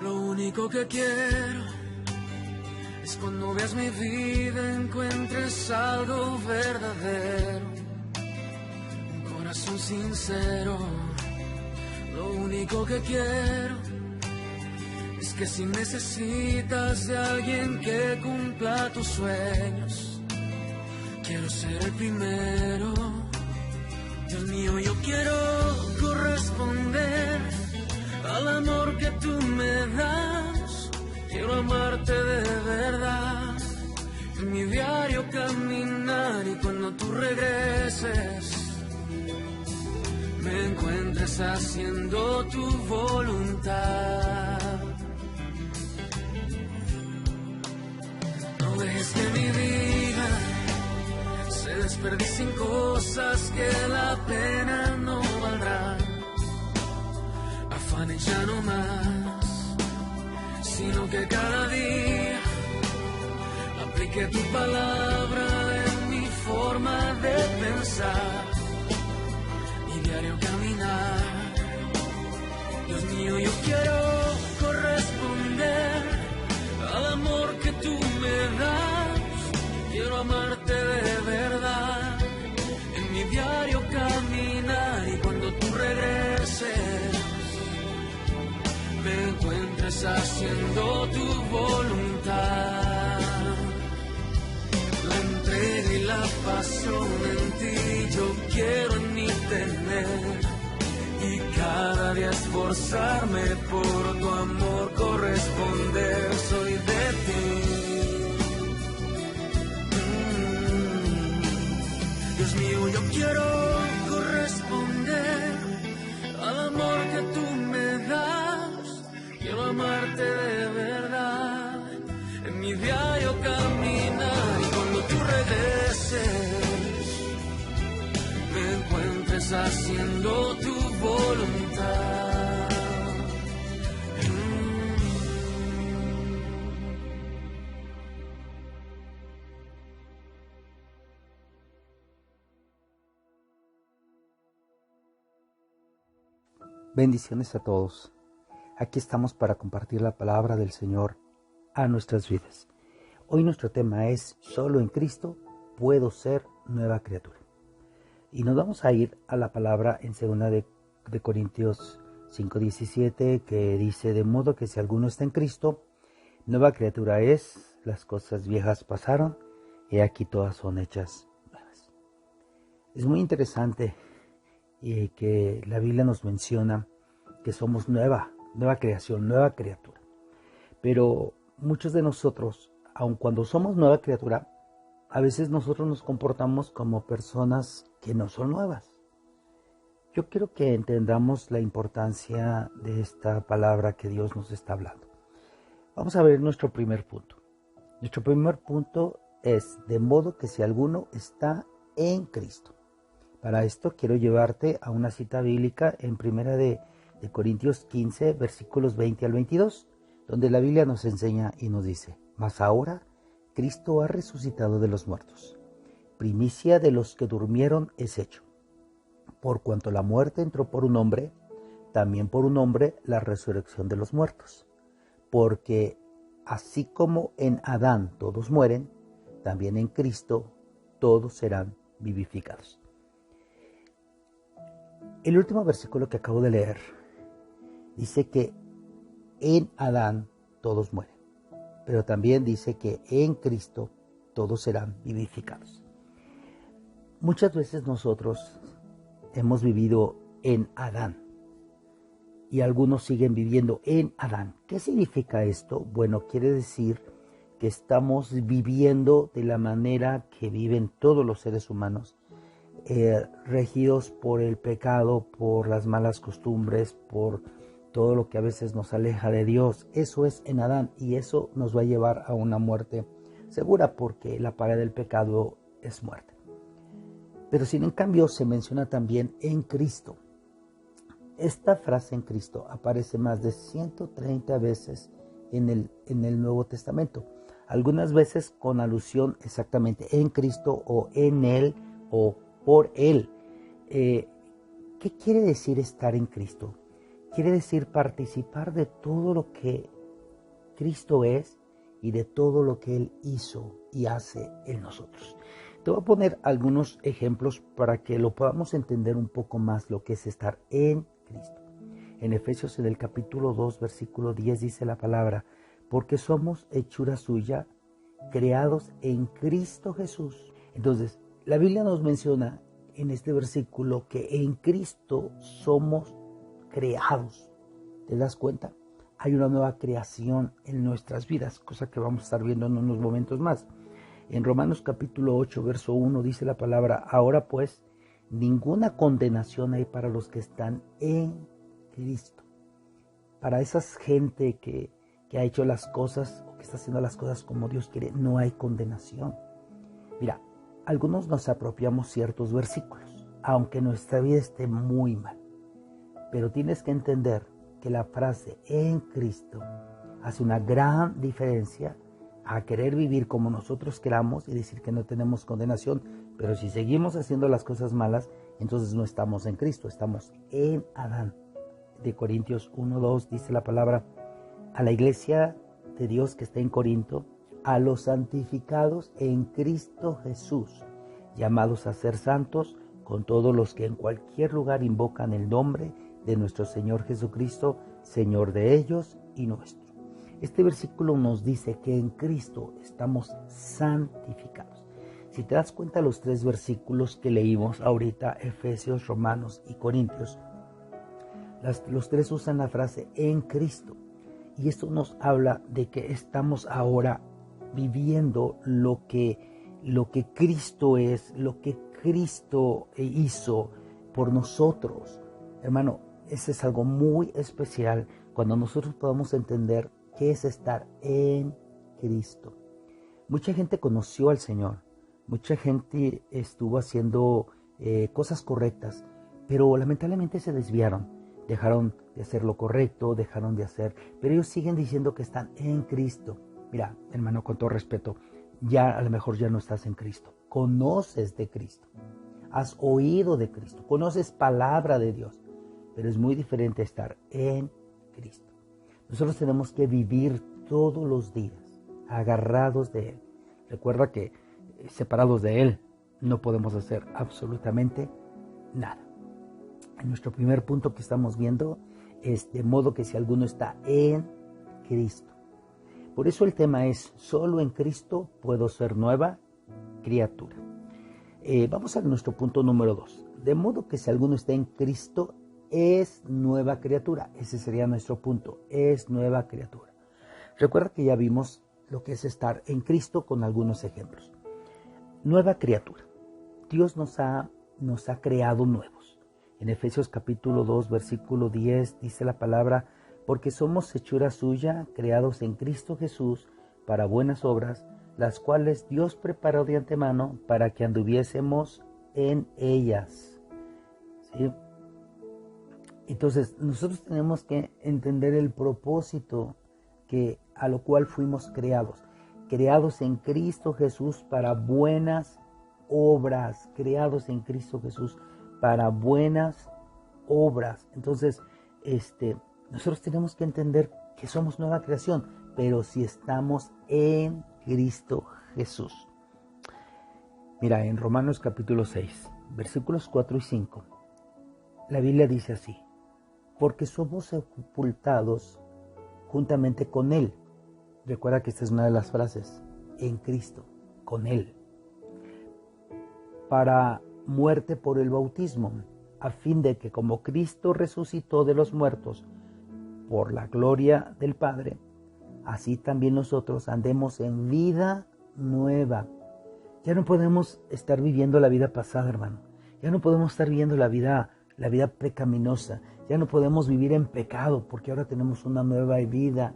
Lo único que quiero es cuando veas mi vida encuentres algo verdadero, un corazón sincero. Lo único que quiero es que si necesitas de alguien que cumpla tus sueños, quiero ser el primero. Dios mío, yo quiero corresponder al amor que tú me das. Quiero amarte de verdad, en mi diario caminar, y cuando tú regreses me encuentres haciendo tu voluntad. No dejes que mi vida se desperdicien cosas que la pena no valdrá. Afanes ya no más, sino que cada día aplique tu palabra en mi forma de pensar y diario caminar. Dios mío, yo quiero corresponder al amor que tú me das. Quiero amarte de verdad, en mi diario caminar, y cuando tú regreses me encuentres haciendo tu voluntad. La entrega y la pasión en ti yo quiero en mí tener, y cada día esforzarme por tu amor corresponder. Soy de ti. Dios mío, yo quiero corresponder al amor que tú me das. Quiero amarte de verdad, en mi diario caminar, y cuando tú regreses me encuentres haciendo tu voluntad. Bendiciones a todos. Aquí estamos para compartir la palabra del Señor a nuestras vidas. Hoy nuestro tema es: solo en Cristo puedo ser nueva criatura. Y nos vamos a ir a la palabra en 2 de Corintios 5:17, que dice: de modo que si alguno está en Cristo, nueva criatura es, las cosas viejas pasaron, y aquí todas son hechas nuevas. Es muy interesante que la Biblia nos menciona que somos nueva creación, nueva criatura. Pero muchos de nosotros, aun cuando somos nueva criatura, a veces nosotros nos comportamos como personas que no son nuevas. Yo quiero que entendamos la importancia de esta palabra que Dios nos está hablando. Vamos a ver nuestro primer punto. Nuestro primer punto es: de modo que si alguno está en Cristo. Para esto quiero llevarte a una cita bíblica en 1 de Corintios 15, versículos 20 al 22, donde la Biblia nos enseña y nos dice: mas ahora Cristo ha resucitado de los muertos, primicia de los que durmieron es hecho. Por cuanto la muerte entró por un hombre, también por un hombre la resurrección de los muertos. Porque así como en Adán todos mueren, también en Cristo todos serán vivificados. El último versículo que acabo de leer dice que en Adán todos mueren, pero también dice que en Cristo todos serán vivificados. Muchas veces nosotros hemos vivido en Adán y algunos siguen viviendo en Adán. ¿Qué significa esto? Bueno, quiere decir que estamos viviendo de la manera que viven todos los seres humanos, regidos por el pecado, por las malas costumbres, por todo lo que a veces nos aleja de Dios. Eso es en Adán, y eso nos va a llevar a una muerte segura, porque la paga del pecado es muerte. Pero sin en cambio se menciona también en Cristo. Esta frase en Cristo aparece más de 130 veces en el Nuevo Testamento. Algunas veces con alusión exactamente en Cristo o en Él o por Él. ¿Qué quiere decir estar en Cristo? Quiere decir participar de todo lo que Cristo es y de todo lo que Él hizo y hace en nosotros. Te voy a poner algunos ejemplos para que lo podamos entender un poco más lo que es estar en Cristo. En Efesios, en el capítulo 2, versículo 10, dice la palabra: porque somos hechura suya, creados en Cristo Jesús. Entonces, la Biblia nos menciona en este versículo que en Cristo somos creados. ¿Te das cuenta? Hay una nueva creación en nuestras vidas, cosa que vamos a estar viendo en unos momentos más. En Romanos capítulo 8, verso 1 dice la palabra: ahora pues, ninguna condenación hay para los que están en Cristo. Para esa gente que ha hecho las cosas o que está haciendo las cosas como Dios quiere, no hay condenación. Mira, algunos nos apropiamos ciertos versículos, aunque nuestra vida esté muy mal. Pero tienes que entender que la frase en Cristo hace una gran diferencia a querer vivir como nosotros queramos y decir que no tenemos condenación. Pero si seguimos haciendo las cosas malas, entonces no estamos en Cristo, estamos en Adán. De Corintios 1:2 dice la palabra: a la iglesia de Dios que está en Corinto, a los santificados en Cristo Jesús, llamados a ser santos, con todos los que en cualquier lugar invocan el nombre de nuestro Señor Jesucristo, Señor de ellos y nuestro. Este versículo nos dice que en Cristo estamos santificados. Si te das cuenta, los tres versículos que leímos ahorita, Efesios, Romanos y Corintios, los tres usan la frase en Cristo. Y esto nos habla de que estamos ahora viviendo lo que Cristo es, lo que Cristo hizo por nosotros. Hermano, ese es algo muy especial cuando nosotros podamos entender qué es estar en Cristo. Mucha gente conoció al Señor, mucha gente estuvo haciendo cosas correctas, pero lamentablemente se desviaron. Dejaron de hacer lo correcto, dejaron de hacer, pero ellos siguen diciendo que están en Cristo. Mira, hermano, con todo respeto, ya a lo mejor ya no estás en Cristo. Conoces de Cristo, has oído de Cristo, conoces palabra de Dios, pero es muy diferente estar en Cristo. Nosotros tenemos que vivir todos los días agarrados de Él. Recuerda que separados de Él no podemos hacer absolutamente nada. En nuestro primer punto que estamos viendo es de modo que si alguno está en Cristo. Por eso el tema es: solo en Cristo puedo ser nueva criatura. Vamos a nuestro punto número 2. De modo que si alguno está en Cristo es nueva criatura. Ese sería nuestro punto, es nueva criatura. Recuerda que ya vimos lo que es estar en Cristo con algunos ejemplos. Nueva criatura. Dios nos ha creado nuevos. En Efesios capítulo 2, versículo 10 dice la palabra: porque somos hechura suya, creados en Cristo Jesús para buenas obras, las cuales Dios preparó de antemano para que anduviésemos en ellas. ¿Sí? Entonces, nosotros tenemos que entender el propósito a lo cual fuimos creados en Cristo Jesús para buenas obras, creados en Cristo Jesús para buenas obras. Entonces, nosotros tenemos que entender que somos nueva creación, pero si estamos en Cristo Jesús. Mira, en Romanos capítulo 6, versículos 4 y 5, la Biblia dice así: porque somos sepultados juntamente con Él. Recuerda que esta es una de las frases, en Cristo, con Él, para muerte por el bautismo, a fin de que como Cristo resucitó de los muertos por la gloria del Padre, así también nosotros andemos en vida nueva. Ya no podemos estar viviendo la vida pasada, hermano. Ya no podemos estar viviendo la vida pecaminosa. Ya no podemos vivir en pecado porque ahora tenemos una nueva vida.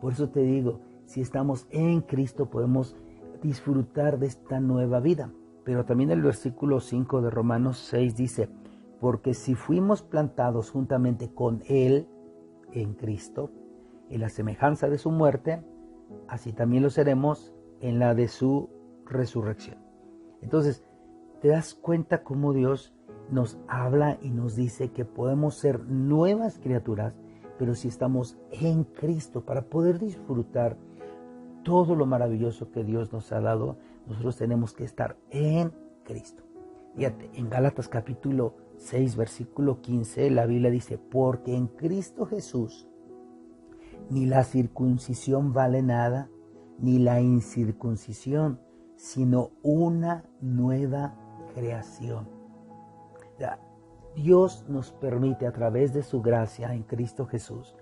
Por eso te digo, si estamos en Cristo podemos disfrutar de esta nueva vida. Pero también el versículo 5 de Romanos 6 dice, porque si fuimos plantados juntamente con Él en Cristo, en la semejanza de su muerte, así también lo seremos en la de su resurrección. Entonces, te das cuenta cómo Dios nos habla y nos dice que podemos ser nuevas criaturas, pero si estamos en Cristo, para poder disfrutar todo lo maravilloso que Dios nos ha dado, nosotros tenemos que estar en Cristo. Fíjate, en Gálatas capítulo 6, versículo 15, la Biblia dice, porque en Cristo Jesús ni la circuncisión vale nada, ni la incircuncisión, sino una nueva creación. Dios nos permite a través de su gracia en Cristo Jesús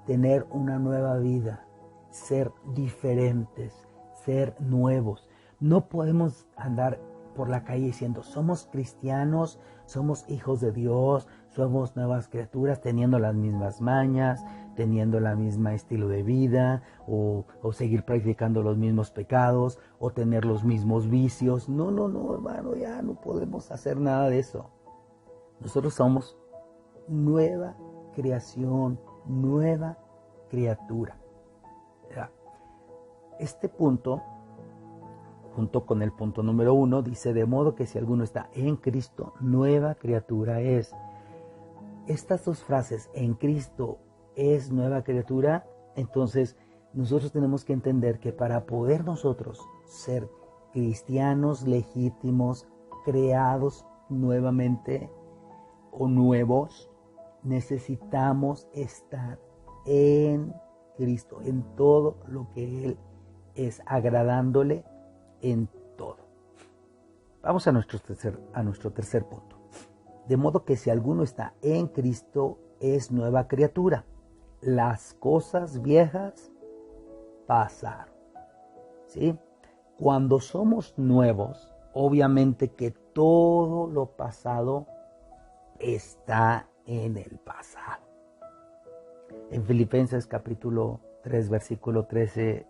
tener una nueva vida, ser diferentes, ser nuevos. No podemos andar por la calle diciendo somos cristianos, somos hijos de Dios, somos nuevas criaturas, teniendo las mismas mañas, teniendo el mismo estilo de vida, o seguir practicando los mismos pecados, o tener los mismos vicios. No, hermano, ya no podemos hacer nada de eso. Nosotros somos nueva creación, nueva criatura. Este punto, junto con el punto número 1, dice, de modo que si alguno está en Cristo, nueva criatura es. Estas dos frases, en Cristo es nueva criatura, entonces nosotros tenemos que entender que para poder nosotros ser cristianos legítimos, creados nuevamente o nuevos, necesitamos estar en Cristo, en todo lo que Él es, agradándole en todo. Vamos a nuestro tercer punto. De modo que si alguno está en Cristo, es nueva criatura. Las cosas viejas pasaron. ¿Sí? Cuando somos nuevos, obviamente que todo lo pasado está en el pasado. En Filipenses capítulo 3, versículo 13,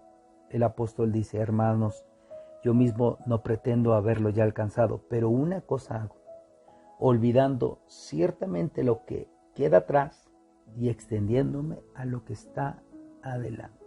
el apóstol dice, hermanos, yo mismo no pretendo haberlo ya alcanzado, pero una cosa hago, olvidando ciertamente lo que queda atrás y extendiéndome a lo que está adelante.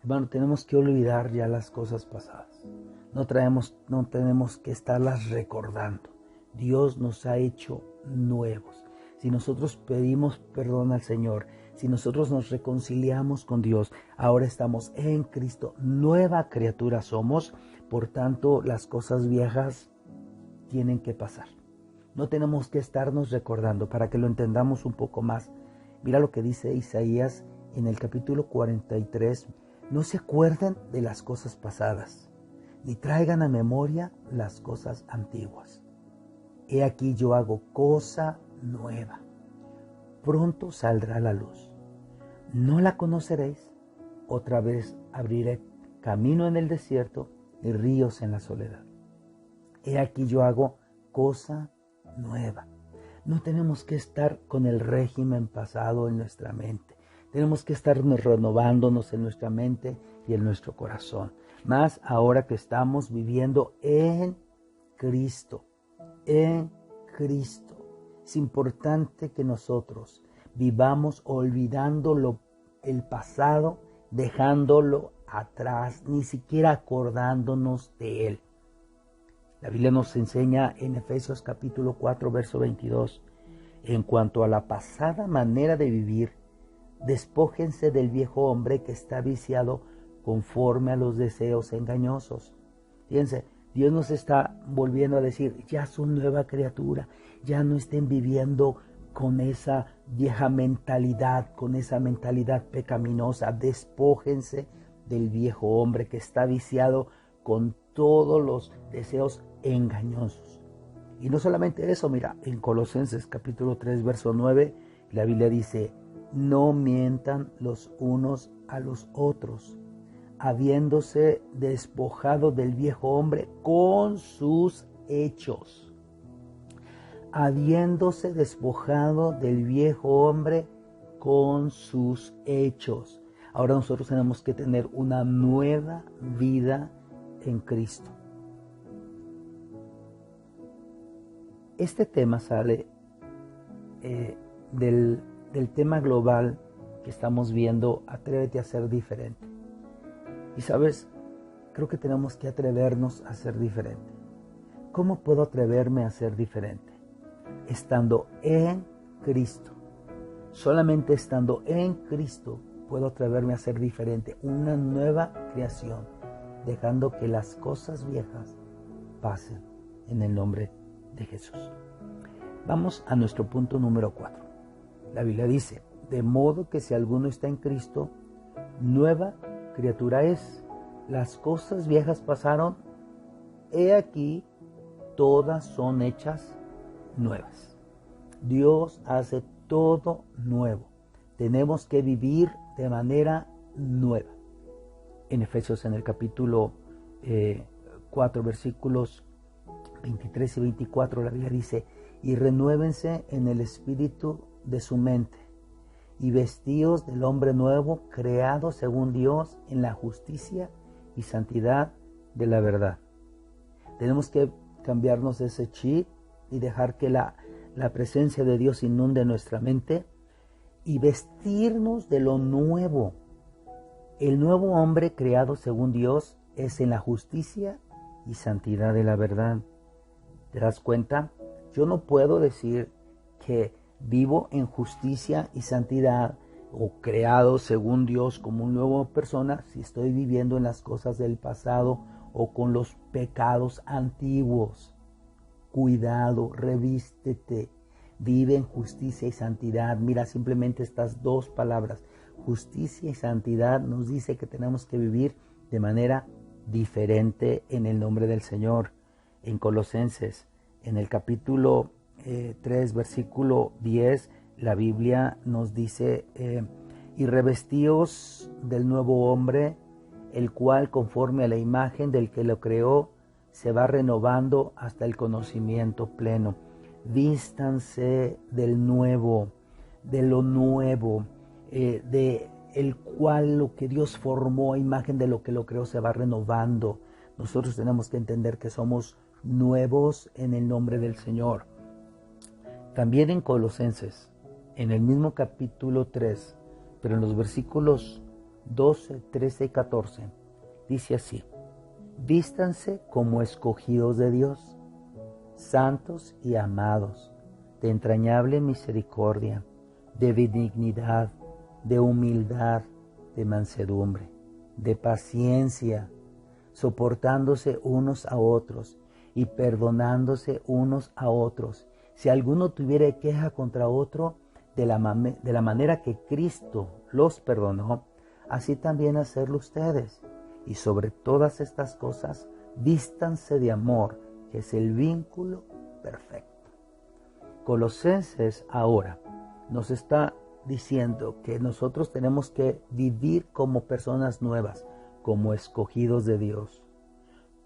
Hermano, tenemos que olvidar ya las cosas pasadas. No tenemos que estarlas recordando. Dios nos ha hecho nuevos. Si nosotros pedimos perdón al Señor, si nosotros nos reconciliamos con Dios, ahora estamos en Cristo, nueva criatura somos, por tanto las cosas viejas tienen que pasar. No tenemos que estarnos recordando. Para que lo entendamos un poco más, mira lo que dice Isaías en el capítulo 43, no se acuerden de las cosas pasadas, ni traigan a memoria las cosas antiguas. He aquí yo hago cosa nueva. Pronto saldrá la luz. No la conoceréis. Otra vez abriré camino en el desierto y ríos en la soledad. He aquí yo hago cosa nueva. No tenemos que estar con el régimen pasado en nuestra mente. Tenemos que estar renovándonos en nuestra mente y en nuestro corazón. Más ahora que estamos viviendo en Cristo. En Cristo. Es importante que nosotros vivamos olvidando el pasado, dejándolo atrás, ni siquiera acordándonos de él. La Biblia nos enseña en Efesios capítulo 4, verso 22, en cuanto a la pasada manera de vivir, despójense del viejo hombre que está viciado conforme a los deseos engañosos. Fíjense, Dios nos está volviendo a decir, ya son nueva criatura, ya no estén viviendo con esa vieja mentalidad, con esa mentalidad pecaminosa. Despójense del viejo hombre que está viciado con todos los deseos engañosos. Y no solamente eso, mira, en Colosenses capítulo 3, verso 9, la Biblia dice, no mientan los unos a los otros, habiéndose despojado del viejo hombre con sus hechos. Habiéndose despojado del viejo hombre con sus hechos. Ahora nosotros tenemos que tener una nueva vida en Cristo. Este tema sale del tema global que estamos viendo, atrévete a ser diferente. Y sabes, creo que tenemos que atrevernos a ser diferente. ¿Cómo puedo atreverme a ser diferente? Estando en Cristo. Solamente estando en Cristo puedo atreverme a ser diferente, una nueva creación, dejando que las cosas viejas pasen en el nombre de Jesús. Vamos a nuestro punto número 4. La Biblia dice, de modo que si alguno está en Cristo, nueva criatura es. Las cosas viejas pasaron, he aquí, todas son hechas nuevas. Dios hace todo nuevo. Tenemos que vivir de manera nueva. En Efesios, en el capítulo 4, versículos 23 y 24, la Biblia dice, y renuévense en el espíritu de su mente, y vestíos del hombre nuevo, creado según Dios en la justicia y santidad de la verdad. Tenemos que cambiarnos ese chip y dejar que la presencia de Dios inunde nuestra mente y vestirnos de lo nuevo. El nuevo hombre creado según Dios es en la justicia y santidad de la verdad. ¿Te das cuenta? Yo no puedo decir que vivo en justicia y santidad o creado según Dios como una nueva persona si estoy viviendo en las cosas del pasado o con los pecados antiguos. Cuidado, revístete, vive en justicia y santidad. Mira, simplemente estas dos palabras, justicia y santidad, nos dice que tenemos que vivir de manera diferente en el nombre del Señor. En Colosenses, en el capítulo 3, versículo 10, la Biblia nos dice, y revestíos del nuevo hombre, el cual conforme a la imagen del que lo creó, se va renovando hasta el conocimiento pleno. Vístanse del nuevo, de lo nuevo, de el cual lo que Dios formó a imagen de lo que lo creó se va renovando. Nosotros tenemos que entender que somos nuevos en el nombre del Señor. También en Colosenses, en el mismo capítulo 3, pero en los versículos 12, 13 y 14, dice así, vístanse como escogidos de Dios, santos y amados, de entrañable misericordia, de benignidad, de humildad, de mansedumbre, de paciencia, soportándose unos a otros y perdonándose unos a otros. Si alguno tuviera queja contra otro, de la manera que Cristo los perdonó, así también hacerlo ustedes. Y sobre todas estas cosas, vístanse de amor, que es el vínculo perfecto. Colosenses ahora nos está diciendo que nosotros tenemos que vivir como personas nuevas, como escogidos de Dios,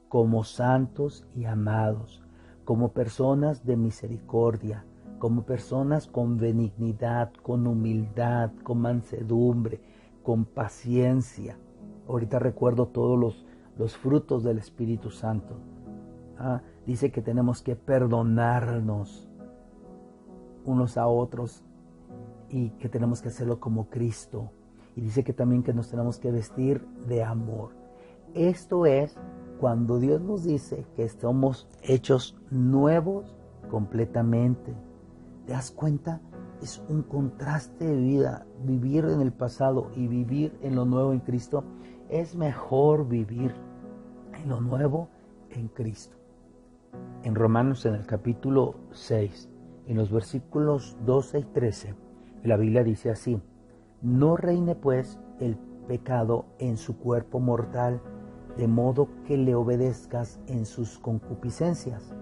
como santos y amados, como personas de misericordia, como personas con benignidad, con humildad, con mansedumbre, con paciencia. Ahorita recuerdo todos los frutos del Espíritu Santo. Dice que tenemos que perdonarnos unos a otros y que tenemos que hacerlo como Cristo. Y dice que también que nos tenemos que vestir de amor. Esto es cuando Dios nos dice que somos hechos nuevos completamente. ¿Te das cuenta? Es un contraste de vida. Vivir en el pasado y vivir en lo nuevo en Cristo. Es mejor vivir en lo nuevo en Cristo. En Romanos, en el capítulo 6, en los versículos 12 y 13, la Biblia dice así, no reine pues el pecado en su cuerpo mortal, de modo que le obedezcas en sus concupiscencias,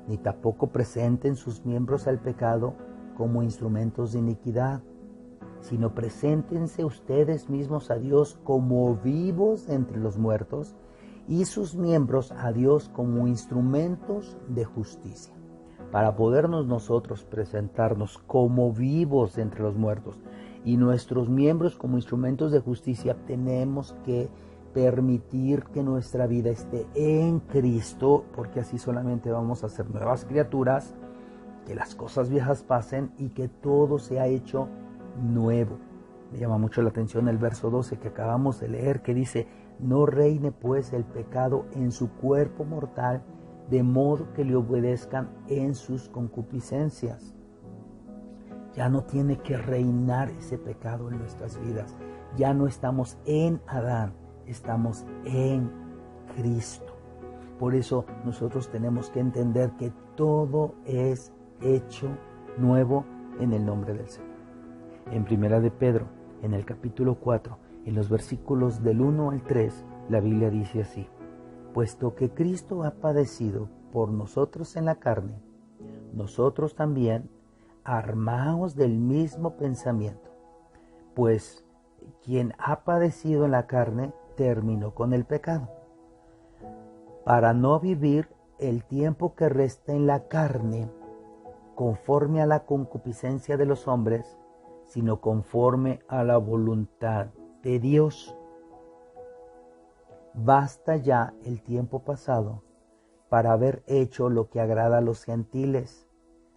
ni tampoco presenten sus miembros al pecado como instrumentos de iniquidad, sino preséntense ustedes mismos a Dios como vivos entre los muertos y sus miembros a Dios como instrumentos de justicia. Para podernos nosotros presentarnos como vivos entre los muertos y nuestros miembros como instrumentos de justicia, tenemos que permitir que nuestra vida esté en Cristo, porque así solamente vamos a ser nuevas criaturas, que las cosas viejas pasen y que todo se ha hecho nuevo. Me llama mucho la atención el verso 12 que acabamos de leer, que dice: no reine pues el pecado en su cuerpo mortal, de modo que le obedezcan en sus concupiscencias. Ya no tiene que reinar ese pecado en nuestras vidas. Ya no estamos en Adán, estamos en Cristo. Por eso nosotros tenemos que entender que todo es hecho nuevo en el nombre del Señor. En Primera de Pedro, en el capítulo 4, en los versículos del 1 al 3, la Biblia dice así: puesto que Cristo ha padecido por nosotros en la carne, nosotros también armaos del mismo pensamiento, pues quien ha padecido en la carne terminó con el pecado, para no vivir el tiempo que resta en la carne conforme a la concupiscencia de los hombres, sino conforme a la voluntad de Dios. Basta ya el tiempo pasado para haber hecho lo que agrada a los gentiles,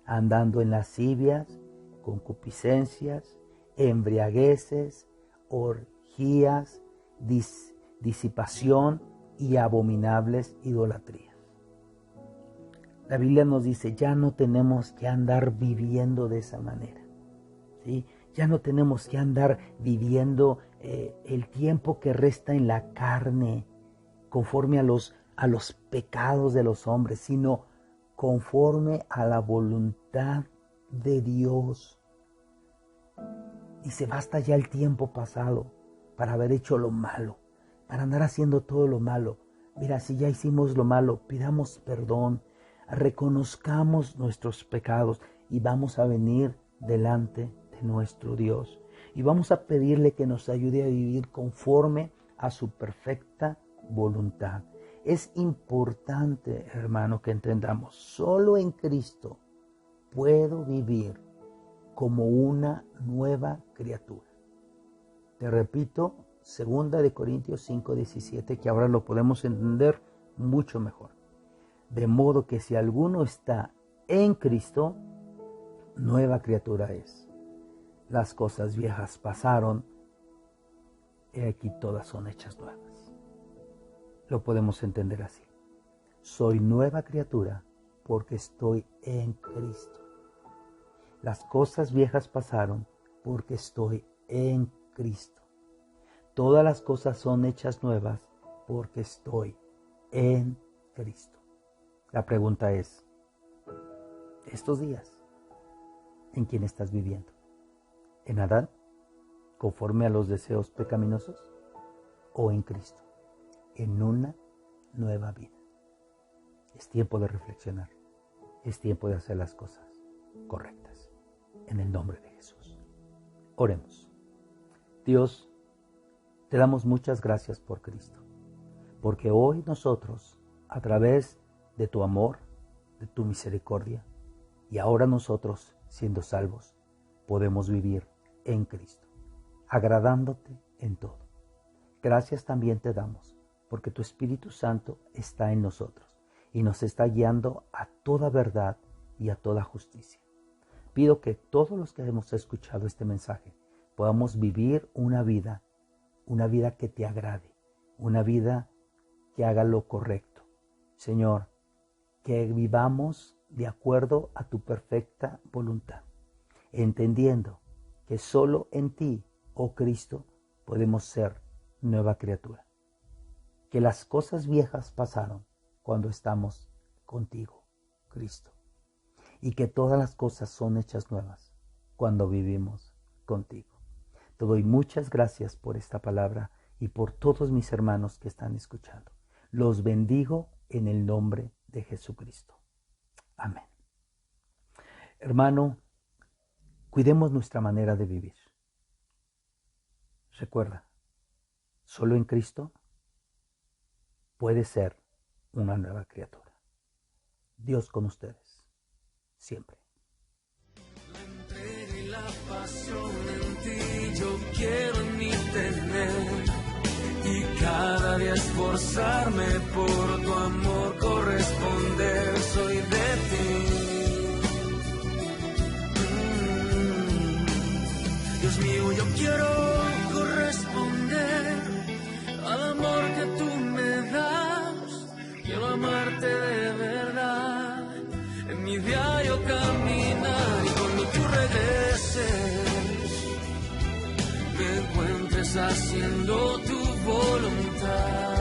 andando en lascivias, concupiscencias, embriagueces, orgías, disipación y abominables idolatrías. La Biblia nos dice, ya no tenemos que andar viviendo de esa manera, ¿sí? Ya no tenemos que andar viviendo el tiempo que resta en la carne, conforme a los pecados de los hombres, sino conforme a la voluntad de Dios. Dice, basta ya el tiempo pasado para haber hecho lo malo, para andar haciendo todo lo malo. Mira, si ya hicimos lo malo, pidamos perdón, reconozcamos nuestros pecados y vamos a venir delante de nuestro Dios. Y vamos a pedirle que nos ayude a vivir conforme a su perfecta voluntad. Es importante, hermano, que entendamos, solo en Cristo puedo vivir como una nueva criatura. Te repito, 2 Corintios 5:17, que ahora lo podemos entender mucho mejor. De modo que si alguno está en Cristo, nueva criatura es. Las cosas viejas pasaron, y aquí todas son hechas nuevas. Lo podemos entender así. Soy nueva criatura porque estoy en Cristo. Las cosas viejas pasaron porque estoy en Cristo. Todas las cosas son hechas nuevas porque estoy en Cristo. La pregunta es, estos días, ¿en quién estás viviendo? ¿En Adán, conforme a los deseos pecaminosos? ¿O en Cristo, en una nueva vida? Es tiempo de reflexionar. Es tiempo de hacer las cosas correctas. En el nombre de Jesús. Oremos. Dios, te damos muchas gracias por Cristo, porque hoy nosotros, a través de tu amor, de tu misericordia, y ahora nosotros, siendo salvos, podemos vivir en Cristo, agradándote en todo. Gracias también te damos, porque tu Espíritu Santo está en nosotros y nos está guiando a toda verdad y a toda justicia. Pido que todos los que hemos escuchado este mensaje podamos vivir una vida que te agrade, una vida que haga lo correcto. Señor, que vivamos de acuerdo a tu perfecta voluntad, entendiendo que solo en ti, oh Cristo, podemos ser nueva criatura. Que las cosas viejas pasaron cuando estamos contigo, Cristo, y que todas las cosas son hechas nuevas cuando vivimos contigo. Te doy muchas gracias por esta palabra y por todos mis hermanos que están escuchando. Los bendigo en el nombre de Jesucristo. Amén. Hermano, cuidemos nuestra manera de vivir. Recuerda, solo en Cristo puede ser una nueva criatura. Dios con ustedes, siempre. La entrega y la pasión en ti yo quiero en mí tener, y cada y esforzarme por tu amor corresponder. Soy de ti. Dios mío, yo quiero corresponder al amor que tú me das. Quiero amarte de verdad en mi diario caminar, y cuando tú regreses me encuentres haciendo tu voluntad.